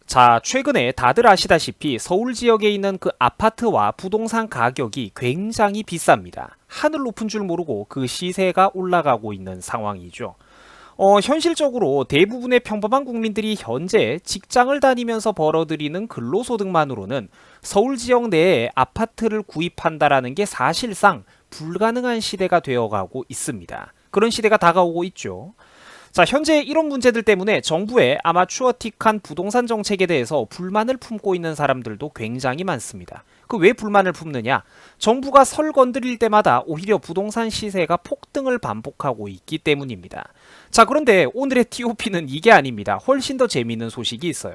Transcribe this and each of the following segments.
자, 최근에 다들 아시다시피 서울 지역에 있는 그 아파트와 부동산 가격이 굉장히 비쌉니다. 하늘 높은 줄 모르고 그 시세가 올라가고 있는 상황이죠. 현실적으로 대부분의 평범한 국민들이 현재 직장을 다니면서 벌어들이는 근로소득만으로는 서울 지역 내에 아파트를 구입한다라는 게 사실상 불가능한 시대가 되어가고 있습니다. 그런 시대가 다가오고 있죠. 자, 현재 이런 문제들 때문에 정부의 아마추어틱한 부동산 정책에 대해서 불만을 품고 있는 사람들도 굉장히 많습니다. 그 왜 불만을 품느냐? 정부가 설 건드릴 때마다 오히려 부동산 시세가 폭등을 반복하고 있기 때문입니다. 자, 그런데 오늘의 TOP는 이게 아닙니다. 훨씬 더 재미있는 소식이 있어요.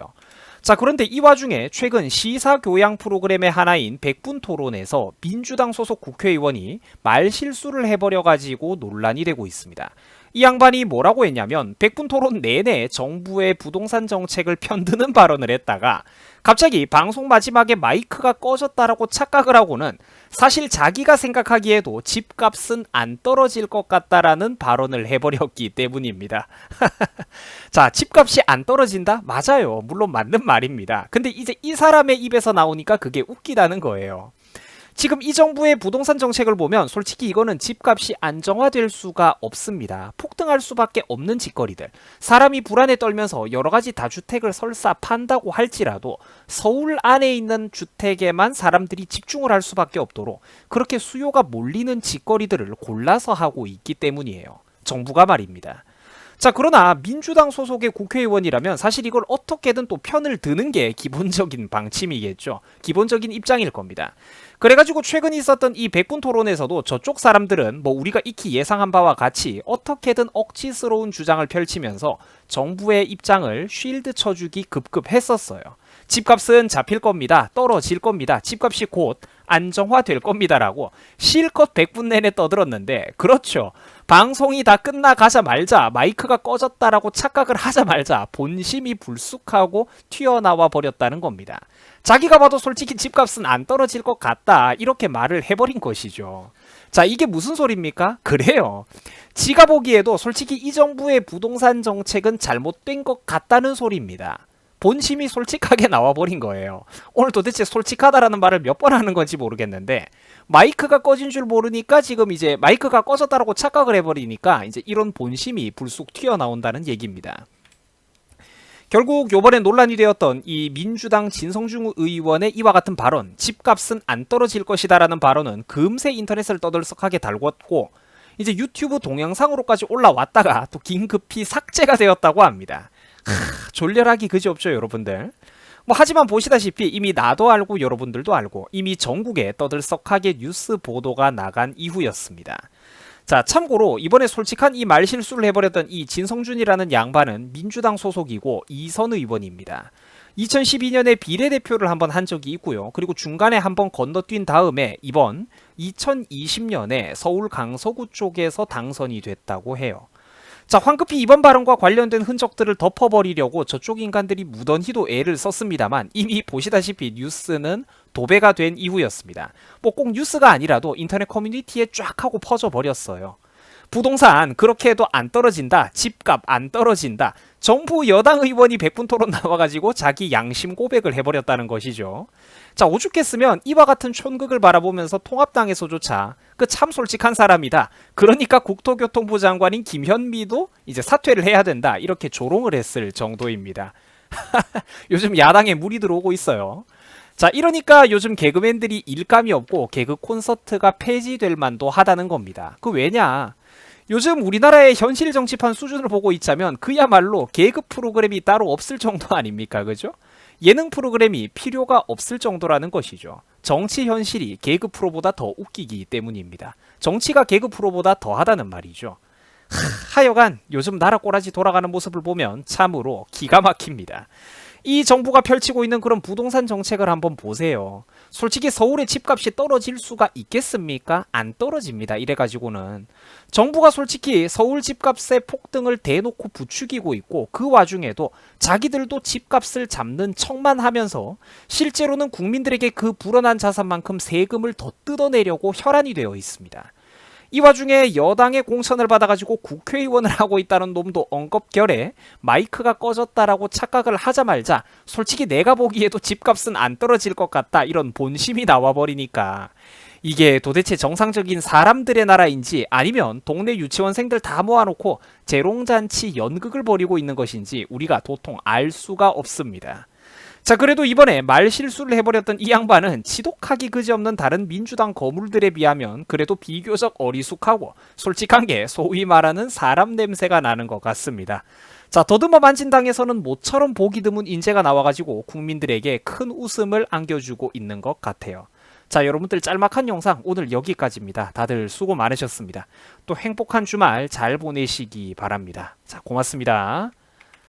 자, 그런데 이 와중에 최근 시사교양 프로그램의 하나인 백분토론에서 민주당 소속 국회의원이 말실수를 해버려가지고 논란이 되고 있습니다. 이 양반이 뭐라고 했냐면 백분토론 내내 정부의 부동산 정책을 편드는 발언을 했다가 갑자기 방송 마지막에 마이크가 꺼졌다라고 착각을 하고는 사실 자기가 생각하기에도 집값은 안 떨어질 것 같다라는 발언을 해버렸기 때문입니다. 자, 집값이 안 떨어진다? 맞아요. 물론 맞는 말입니다. 근데 이제 이 사람의 입에서 나오니까 그게 웃기다는 거예요. 지금 이 정부의 부동산 정책을 보면 솔직히 이거는 집값이 안정화될 수가 없습니다. 폭등할 수밖에 없는 짓거리들. 사람이 불안에 떨면서 여러가지 다주택을 설사 판다고 할지라도 서울 안에 있는 주택에만 사람들이 집중을 할 수밖에 없도록 그렇게 수요가 몰리는 짓거리들을 골라서 하고 있기 때문이에요. 정부가 말입니다. 자, 그러나 민주당 소속의 국회의원이라면 사실 이걸 어떻게든 또 편을 드는 게 기본적인 방침이겠죠. 기본적인 입장일 겁니다. 그래가지고 최근 있었던 이 백분 토론에서도 저쪽 사람들은 뭐 우리가 익히 예상한 바와 같이 어떻게든 억지스러운 주장을 펼치면서 정부의 입장을 쉴드 쳐주기 급급했었어요. 집값은 잡힐 겁니다. 떨어질 겁니다. 집값이 곧 안정화될 겁니다라고 실컷 100분 내내 떠들었는데 그렇죠. 방송이 다 끝나가자마자 마이크가 꺼졌다라고 착각을 하자마자 본심이 불쑥하고 튀어나와 버렸다는 겁니다. 자기가 봐도 솔직히 집값은 안 떨어질 것 같다 이렇게 말을 해버린 것이죠. 자, 이게 무슨 소리입니까? 그래요. 지가 보기에도 솔직히 이 정부의 부동산 정책은 잘못된 것 같다는 소리입니다. 본심이 솔직하게 나와버린 거예요. 오늘 도대체 솔직하다라는 말을 몇 번 하는 건지 모르겠는데 마이크가 꺼진 줄 모르니까 지금 이제 마이크가 꺼졌다라고 착각을 해버리니까 이제 이런 본심이 불쑥 튀어나온다는 얘기입니다. 결국 요번에 논란이 되었던 이 민주당 진성준 의원의 이와 같은 발언, 집값은 안 떨어질 것이다 라는 발언은 금세 인터넷을 떠들썩하게 달궜고 이제 유튜브 동영상으로까지 올라왔다가 또 긴급히 삭제가 되었다고 합니다. 졸렬하기 그지없죠 여러분들. 뭐 하지만 보시다시피 이미 나도 알고 여러분들도 알고 이미 전국에 떠들썩하게 뉴스 보도가 나간 이후였습니다. 자, 참고로 이번에 솔직한 이 말실수를 해버렸던 이 진성준이라는 양반은 민주당 소속이고 이선 의원입니다. 2012년에 비례대표를 한번 한 적이 있고요. 그리고 중간에 한번 건너뛴 다음에 이번 2020년에 서울 강서구 쪽에서 당선이 됐다고 해요. 자, 황급히 이번 발언과 관련된 흔적들을 덮어버리려고 저쪽 인간들이 무던히도 애를 썼습니다만 이미 보시다시피 뉴스는 도배가 된 이후였습니다. 뭐 꼭 뉴스가 아니라도 인터넷 커뮤니티에 쫙 하고 퍼져버렸어요. 부동산 그렇게 해도 안 떨어진다. 집값 안 떨어진다. 정부 여당 의원이 백분 토론 나와가지고 자기 양심 고백을 해버렸다는 것이죠. 자, 오죽했으면 이와 같은 촌극을 바라보면서 통합당에서조차 그 참 솔직한 사람이다. 그러니까 국토교통부 장관인 김현미도 이제 사퇴를 해야 된다. 이렇게 조롱을 했을 정도입니다. 요즘 야당에 물이 들어오고 있어요. 자, 이러니까 요즘 개그맨들이 일감이 없고 개그 콘서트가 폐지될 만도 하다는 겁니다. 그 왜냐? 요즘 우리나라의 현실 정치판 수준을 보고 있자면 그야말로 개그 프로그램이 따로 없을 정도 아닙니까? 그죠? 예능 프로그램이 필요가 없을 정도라는 것이죠. 정치 현실이 개그 프로보다 더 웃기기 때문입니다. 정치가 개그 프로보다 더하다는 말이죠. 하여간 요즘 나라 꼬라지 돌아가는 모습을 보면 참으로 기가 막힙니다. 이 정부가 펼치고 있는 그런 부동산 정책을 한번 보세요. 솔직히 서울의 집값이 떨어질 수가 있겠습니까? 안 떨어집니다. 이래가지고는. 정부가 솔직히 서울 집값의 폭등을 대놓고 부추기고 있고 그 와중에도 자기들도 집값을 잡는 척만 하면서 실제로는 국민들에게 그 불어난 자산만큼 세금을 더 뜯어내려고 혈안이 되어 있습니다. 이 와중에 여당의 공천을 받아가지고 국회의원을 하고 있다는 놈도 엉겁결에 마이크가 꺼졌다라고 착각을 하자말자 솔직히 내가 보기에도 집값은 안 떨어질 것 같다 이런 본심이 나와버리니까 이게 도대체 정상적인 사람들의 나라인지 아니면 동네 유치원생들 다 모아놓고 재롱잔치 연극을 벌이고 있는 것인지 우리가 도통 알 수가 없습니다. 자, 그래도 이번에 말실수를 해버렸던 이 양반은 지독하기 그지없는 다른 민주당 거물들에 비하면 그래도 비교적 어리숙하고 솔직한 게 소위 말하는 사람 냄새가 나는 것 같습니다. 자, 더듬어 만진당에서는 모처럼 보기 드문 인재가 나와가지고 국민들에게 큰 웃음을 안겨주고 있는 것 같아요. 자, 여러분들 짤막한 영상 오늘 여기까지입니다. 다들 수고 많으셨습니다. 또 행복한 주말 잘 보내시기 바랍니다. 자, 고맙습니다.